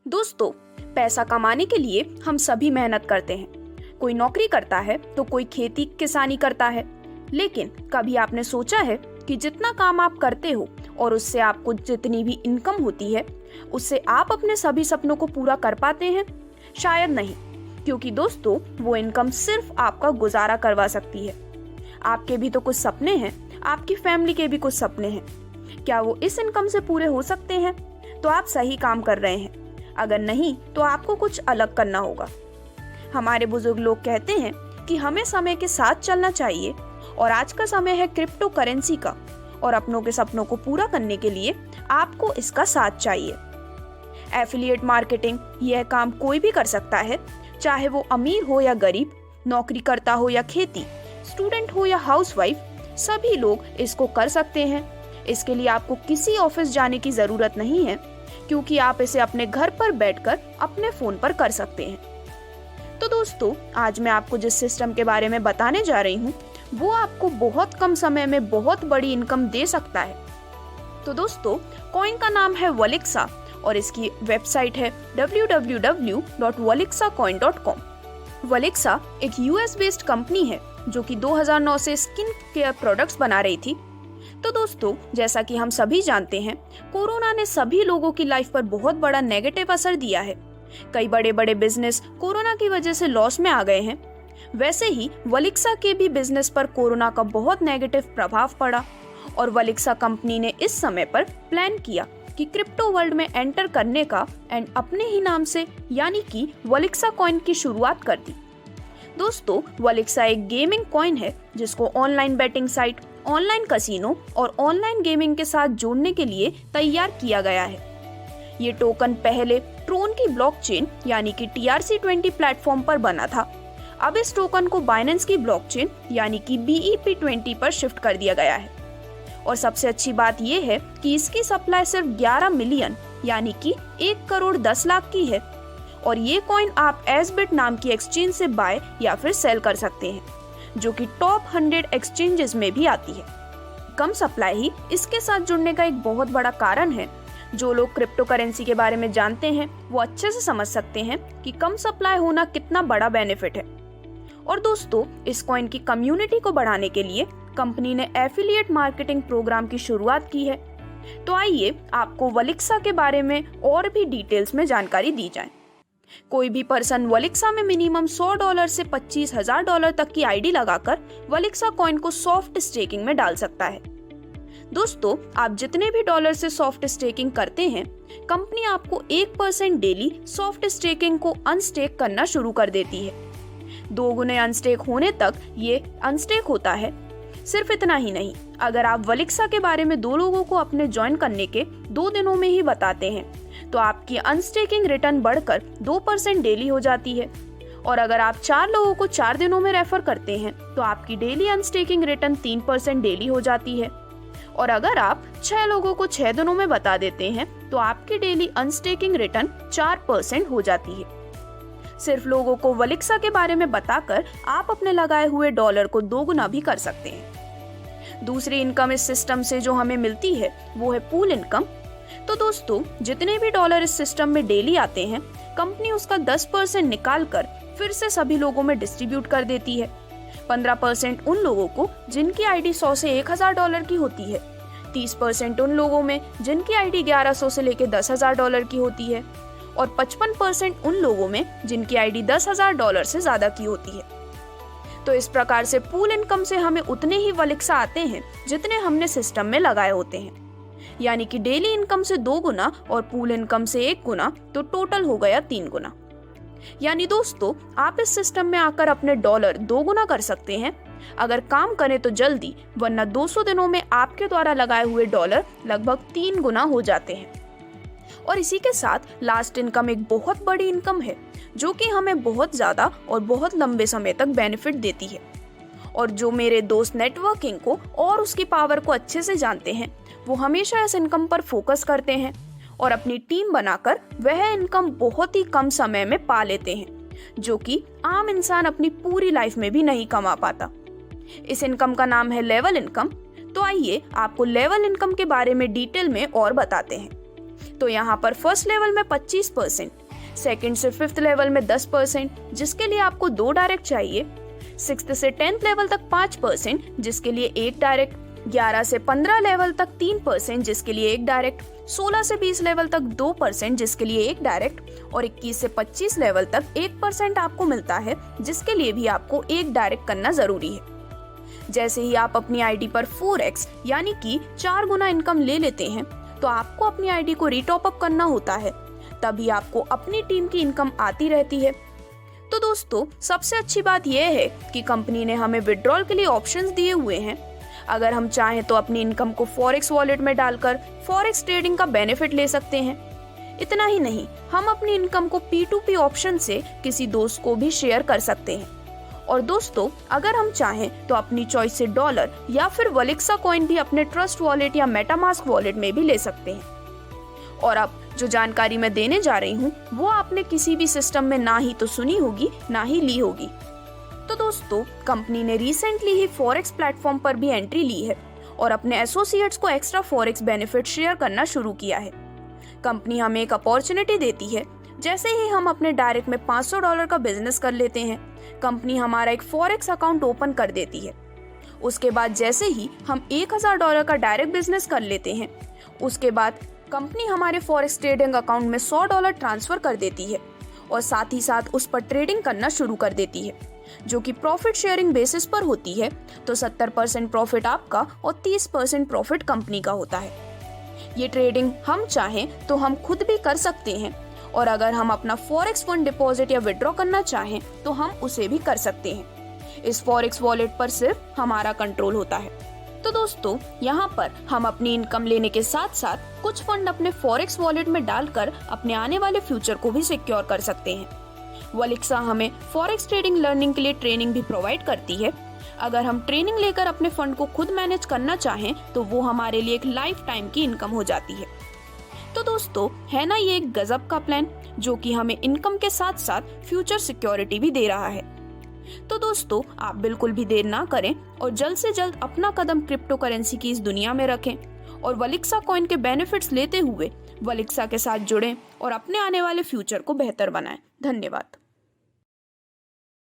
दोस्तों, पैसा कमाने के लिए हम सभी मेहनत करते हैं। कोई नौकरी करता है तो कोई खेती किसानी करता है। लेकिन कभी आपने सोचा है कि जितना काम आप करते हो और उससे आपको जितनी भी इनकम होती है, उससे आप अपने सभी सपनों को पूरा कर पाते हैं? शायद नहीं, क्योंकि दोस्तों वो इनकम सिर्फ आपका गुजारा करवा सकती है। आपके भी तो कुछ सपने हैं, आपकी फैमिली के भी कुछ सपने हैं। क्या वो इस इनकम से पूरे हो सकते हैं? तो आप सही काम कर रहे हैं। अगर नहीं तो आपको कुछ अलग करना होगा। हमारे बुजुर्ग लोग कहते हैं कि हमें समय के साथ चलना चाहिए और आज का समय है क्रिप्टो करेंसी का, और अपनों के सपनों को पूरा करने के लिए आपको इसका साथ चाहिए। एफिलिएट मार्केटिंग यह काम कोई भी कर सकता है, चाहे वो अमीर हो या गरीब, नौकरी करता हो या खेती, स्टूडेंट हो या हाउसवाइफ, सभी लोग इसको कर सकते हैं। इसके लिए आपको किसी ऑफिस जाने की जरूरत नहीं है, क्योंकि आप इसे अपने घर पर बैठकर अपने फोन पर कर सकते हैं। तो दोस्तों, आज मैं आपको जिस सिस्टम के बारे में बताने जा रही हूँ, वो आपको बहुत कम समय में बहुत बड़ी इनकम दे सकता है। तो दोस्तों, कॉइन का नाम है वोलिक्सा और इसकी वेबसाइट है www.wolixacoin.com। वोलिक्सा एक यूएस बेस्ड कंपनी है जो कि 2009 से स्किन केयर प्रोडक्ट्स बना रही थी। तो दोस्तों, जैसा कि हम सभी जानते हैं, कोरोना ने सभी लोगों की लाइफ पर बहुत बड़ा नेगेटिव असर दिया है। कई बड़े बड़े बिजनेस कोरोना की वजह से लॉस में आ गए हैं। वैसे ही वोलिक्सा के भी बिजनेस पर कोरोना का बहुत नेगेटिव प्रभाव पड़ा और वोलिक्सा कंपनी ने इस समय पर प्लान किया कि क्रिप्टो वर्ल्ड में एंटर करने का एंड अपने ही नाम से यानी कि वोलिक्सा कॉइन की शुरुआत कर दी। दोस्तों, वोलिक्सा एक गेमिंग कॉइन है जिसको online betting site, online casino और ऑनलाइन गेमिंग के साथ जोड़ने के लिए तैयार किया गया है। ये टोकन पहले ट्रोन की ब्लॉकचेन यानी कि TRC20 प्लेटफॉर्म पर बना था। अब इस टोकन को बाइनेंस की ब्लॉकचेन यानी कि BEP20 पर शिफ्ट कर दिया गया है। और सबसे अच्छी बात यह है कि इसकी सप्लाई सिर्फ 11 मिलियन यानी कि 1 करोड़ 10 लाख की है। और ये कॉइन आप एसबिट नाम की एक्सचेंज से बाय या फिर सेल कर सकते हैं, जो कि टॉप 100 एक्सचेंजेस में भी आती है। कम सप्लाई ही इसके साथ जुड़ने का एक बहुत बड़ा कारण है। जो लोग क्रिप्टो करेंसी के बारे में जानते हैं वो अच्छे से समझ सकते हैं कि कम सप्लाई होना कितना बड़ा बेनिफिट है। और दोस्तों, इस कॉइन की कम्युनिटी को बढ़ाने के लिए कंपनी ने एफिलिएट मार्केटिंग प्रोग्राम की शुरुआत की है। तो आइए आपको वोलिक्सा के बारे में और भी डिटेल्स में जानकारी दी जाए। कोई भी पर्सन वोलिक्सा में मिनिमम $100 से $25,000 तक की आईडी लगाकर वोलिक्सा कॉइन को सॉफ्ट स्टेकिंग में डाल सकता है। दोस्तों, आप जितने भी डॉलर से सॉफ्ट स्टेकिंग करते हैं, कंपनी आपको 1% डेली सॉफ्ट स्टेकिंग को अनस्टेक करना शुरू कर देती है। 2 गुने अनस्टेक होने तक ये अनस्टेक होता है। सिर्फ इतना ही नहीं, अगर आप वोलिक्सा के बारे में 2 लोगों को अपने ज्वाइन करने के 2 दिनों में ही बताते हैं, तो आपकी अनस्टेकिंग रिटर्न बढ़कर 2% डेली हो जाती है। और अगर आप 4 लोगों को 4 दिनों में रेफर करते हैं, तो आपकी डेली अनस्टेकिंग रिटर्न 3% डेली हो जाती है। और अगर आप 6 लोगों को 6 दिनों में बता देते हैं, तो आपकी डेली अनस्टेकिंग रिटर्न 4% हो जाती है। सिर्फ लोगों को वोलिक्सा के बारे में बताकर आप अपने लगाए हुए डॉलर को 2 गुना भी कर सकते हैं। दूसरी इनकम इस सिस्टम से जो हमें मिलती है वो है पूल इनकम। तो दोस्तों, जितने भी डॉलर इस सिस्टम में डेली आते हैं, कंपनी उसका 10% निकाल कर फिर से सभी लोगों में डिस्ट्रीब्यूट कर देती है। 15% उन लोगों को जिनकी आईडी 100 से $1,000 की होती है, 30% उन लोगों में जिनकी आईडी 1100 से लेकर $10,000 की होती है, और 55% उन लोगों में जिनकी आईडी $10,000 से ज्यादा की होती है। तो इस प्रकार से पूल इनकम से हमें उतने ही वोलिक्सा आते हैं जितने हमने सिस्टम में लगाए होते हैं। यानी कि डेली इनकम से 2 गुना और पूल इनकम से 1 गुना, तो टोटल हो गया 3 गुना। यानी दोस्तों, आप इस सिस्टम में आकर अपने डॉलर 2 गुना कर सकते हैं अगर काम करें तो जल्दी, वरना 200 दिनों में आपके द्वारा लगाए हुए डॉलर लगभग 3 गुना हो जाते हैं। और इसी के साथ लास्ट इनकम एक बहुत बड़ी इनकम है जो कि हमें बहुत ज्यादा और बहुत लंबे समय तक बेनिफिट देती है। और जो मेरे दोस्त नेटवर्किंग को और उसकी पावर को अच्छे से जानते हैं, वो हमेशा इस इनकम पर फोकस करते हैं और अपनी टीम बनाकर वह इनकम बहुत ही कम समय में पा लेते हैं, जो कि आम इंसान अपनी पूरी लाइफ में भी नहीं कमा पाता। इस इनकम का नाम है लेवल इनकम। तो आइए आपको लेवल इनकम के बारे में डिटेल में और बताते हैं। तो यहाँ पर फर्स्ट लेवल में 25%, सेकंड से फिफ्थ लेवल में 10%, जिसके लिए आपको 2 डायरेक्ट चाहिए, सिक्स्थ से 10th लेवल तक 5%, जिसके लिए 1 डायरेक्ट, 11 से 15 लेवल तक 3%, जिसके लिए 1 डायरेक्ट, 16 से 20 लेवल तक 2%, जिसके लिए 1 डायरेक्ट, और 21 से 25 लेवल तक 1% आपको मिलता है, जिसके लिए भी आपको 1 डायरेक्ट करना जरूरी है। जैसे ही आप अपनी आईडी पर 4x यानी कि 4 गुना इनकम ले लेते हैं, तो आपको अपनी आईडी को रीटॉप अप करना होता है, तभी आपको अपनी टीम की इनकम आती रहती है। तो दोस्तों, सबसे अच्छी बात यह है कि कंपनी ने हमें विड्रॉल के लिए ऑप्शंस दिए हुए हैं। अगर हम चाहें तो अपनी इनकम को फॉरेक्स वॉलेट में डालकर फॉरेक्स ट्रेडिंग का बेनिफिट ले सकते हैं। इतना ही नहीं, हम अपनी इनकम को P2P ऑप्शन से किसी दोस्त को भी शेयर कर सकते हैं। और दोस्तों, अगर हम चाहें तो अपनी चॉइस से डॉलर या फिर वलिक्सा कॉइन भी अपने ट्रस्ट वॉलेट या मेटामास्क वॉलेट में भी ले सकते हैं। और अब जो जानकारी मैं देने जा रही हूँ वो आपने किसी भी सिस्टम में ना ही तो सुनी होगी ना ही ली होगी। तो दोस्तों, कंपनी ने रिसेंटली ही फॉरेक्स प्लेटफॉर्म पर भी एंट्री ली है और अपने एसोसिएट्स को एक्स्ट्रा फॉरेक्स बेनिफिट शेयर करना शुरू किया है। कंपनी हमें एक अपॉर्चुनिटी देती है। जैसे ही हम अपने डायरेक्ट में $500 का बिजनेस कर लेते हैं, कंपनी हमारा एक फॉरेक्स अकाउंट ओपन कर देती है। उसके बाद जैसे ही हम $1000 का डायरेक्ट बिजनेस कर लेते हैं, उसके बाद कंपनी हमारे फॉरेक्स ट्रेडिंग अकाउंट में $100 ट्रांसफर कर देती है और साथ ही साथ उस पर ट्रेडिंग करना शुरू कर देती है, जो कि प्रॉफिट शेयरिंग बेसिस पर होती है। तो 70% प्रॉफिट आपका और 30% प्रॉफिट कंपनी का होता है। ये ट्रेडिंग हम चाहें तो हम खुद भी कर सकते हैं, और अगर हम अपना फॉरेक्स फंड डिपॉजिट या विड्रॉ करना चाहें तो हम उसे भी कर सकते हैं। इस फॉरेक्स वॉलेट पर सिर्फ हमारा कंट्रोल होता है। तो दोस्तों, यहाँ पर हम अपनी इनकम लेने के साथ साथ कुछ फंड अपने फॉरेक्स वॉलेट में डालकर अपने आने वाले फ्यूचर को भी सिक्योर कर सकते हैं। वलिक्सा हमें फॉरेक्स ट्रेडिंग लर्निंग के लिए ट्रेनिंग भी प्रोवाइड करती है। अगर हम ट्रेनिंग लेकर अपने फंड को खुद मैनेज करना चाहें तो वो हमारे लिए एक लाइफ टाइम की इनकम हो जाती है। तो दोस्तों, है ना ये एक गजब का प्लान, जो कि हमें इनकम के साथ साथ फ्यूचर सिक्योरिटी भी दे रहा है। तो दोस्तों, आप बिल्कुल भी देर ना करें और जल्द से जल्द अपना कदम क्रिप्टो करेंसी की इस दुनिया में रखें और वलिक्सा कॉइन के बेनिफिट्स लेते हुए वलिक्सा के साथ जुड़ें और अपने आने वाले फ्यूचर को बेहतर बनाएं। धन्यवाद।